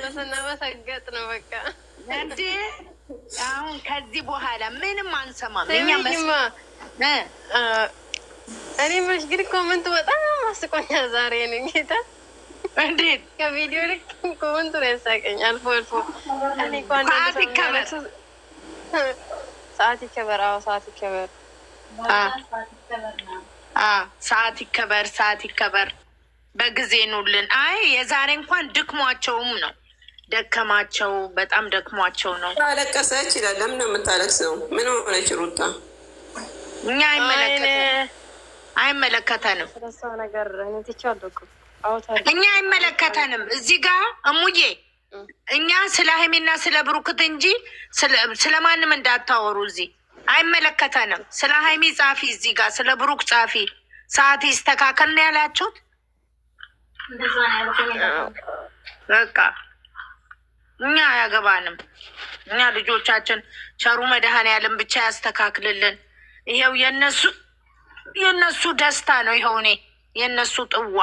መቀነስና መሰገጥ ነው በቃ እንዴ። አሁን ከዚህ በኋላ ምንም አንሰማም። እኔ መች ግን ኮመንቱ በጣም አስቆኛል ዛሬ ነው ጌታ። እንዴት ከቪዲዮ ልክ ኮመንቱ ነው ያሳቀኝ። አልፎ አልፎ እኔ ሰዓት ይከበር፣ ሰዓት ይከበር፣ አዎ ሰዓት ይከበር፣ ሰዓት ይከበር፣ ሰዓት ይከበር፣ በጊዜ ኑልን። አይ የዛሬ እንኳን ድክሟቸውም ነው ደከማቸው፣ በጣም ደክሟቸው ነው። አለቀሰች ይላል። ለምን ነው የምታለቅሰው? ምን ሆነች ሩታ? እኛ አይመለከተንም። እኛ አይመለከተንም። እዚህ ጋር እሙዬ እኛ ስለ ሀይሜና ስለ ብሩክት እንጂ ስለ ማንም እንዳታወሩ። እዚህ አይመለከተንም። ስለ ሀይሜ ጻፊ፣ እዚህ ጋር ስለ ብሩክ ጻፊ። ሰዓት ይስተካከል ነው ያላችሁት። በቃ እኛ አያገባንም። እኛ ልጆቻችን ቸሩ መድኃኔዓለም ብቻ ያስተካክልልን። ይኸው የነሱ ደስታ ነው። ይኸው እኔ የነሱ ጥዋ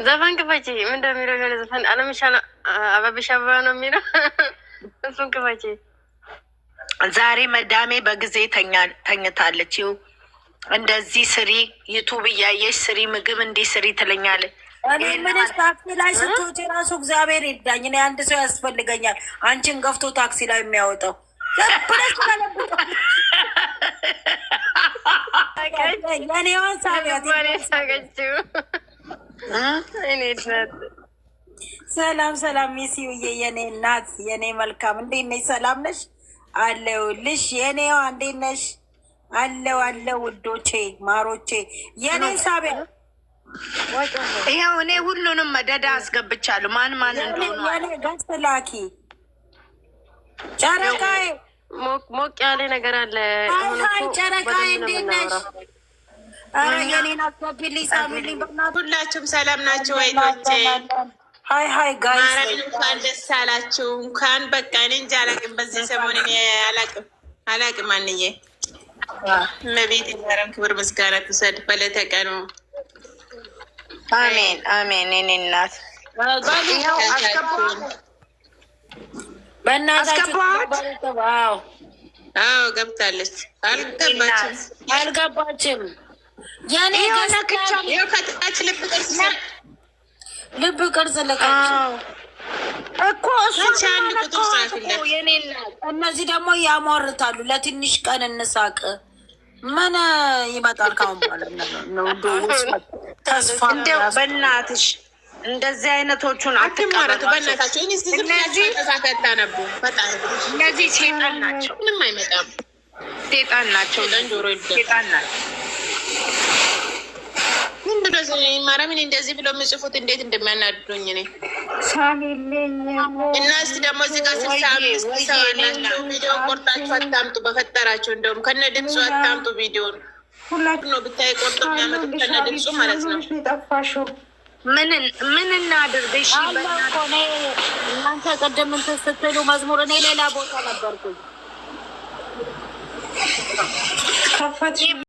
ዘፈን ክፈቺ። ምን እንደሚለው የሆነ ዘፈን አለምሻና አበብሻ አበባ ነው የሚለው እሱን ክፈቺ። ዛሬ መዳሜ በጊዜ ተኝታለች። ይኸው እንደዚህ ስሪ፣ ዩቱብ እያየሽ ስሪ፣ ምግብ እንዲህ ስሪ ትለኛለች። እኔ ምንስ ታክሲ ላይ ስትወጪ ራሱ እግዚአብሔር ይርዳኝ። እኔ አንድ ሰው ያስፈልገኛል አንቺን ገፍቶ ታክሲ ላይ የሚያወጣው የኔዋን ሳቢያት። ሰላም ሰላም፣ ሚስዩዬ የኔ እናት የኔ መልካም፣ እንዴት ነሽ? ሰላም ነሽ? አለሁልሽ የኔዋ። እንዴት ነሽ? አለው ውዶቼ ማሮቼ የኔ ሳቢያ። ይኸው እኔ ሁሉንም መደዳ አስገብቻለሁ። ማን እንደሆነ የኔ ገጽ ላኪ። ጨረቃዬ ሞቅ ያለ ነገር አለ። ሀይ ጨረቃዬ እንዴት ነሽ? ኧረ የኔን አስገቢልኝ ሳሚልኝ በእናትህ። ሁላችሁም ሰላም ናችሁ ወይቶቼ? ሀይ ጋይስ ማረን እንኳን ደስ አላችሁ። እንኳን በቃ እኔ እንጃ አላቅም። በዚህ ሰሞን እኔ አላቅም አንዬ መቤት የማረም ክብር ምስጋና ትውሰድ በለተቀኑ። አሜን አሜን። እኔ እናት በእናታችሁ ገብታለች። አልገባችም። የኔ ከታች ልብ ቅርጽ ልቀች እኮ እሱ የኔ እናት። እነዚህ ደግሞ ያሟርታሉ። ለትንሽ ቀን እንሳቅ። ምን ይመጣል ካሁን በኋላ ተስፋ። እንደው በእናትሽ እንደዚህ አይነቶቹን አትማረቱ በእናታችሁ። እነዚህ ሴጣን ናቸው። ምንም አይመጣም። ሴጣን ናቸው። ሴጣን ናቸው። ማረምን እንደዚህ ብሎ የምጽፉት እንዴት እንደሚያናድዱኝ እኔ እና እስኪ ደግሞ እዚህ ጋር 65 ሰው አላቸው። ቪዲዮ ቆርጣችሁ አታምጡ በፈጠራችሁ። እንደውም ከነ ድምፁ አታምጡ። ቪዲዮን ነው ብታይ ቆርጦ የሚያመጡት ከነ ድምፁ ማለት ነው። ምን እናድርግሽ? እናንተ ቅድም እንትን ስትሉ መዝሙር፣ እኔ ሌላ ቦታ ነበርኩኝ።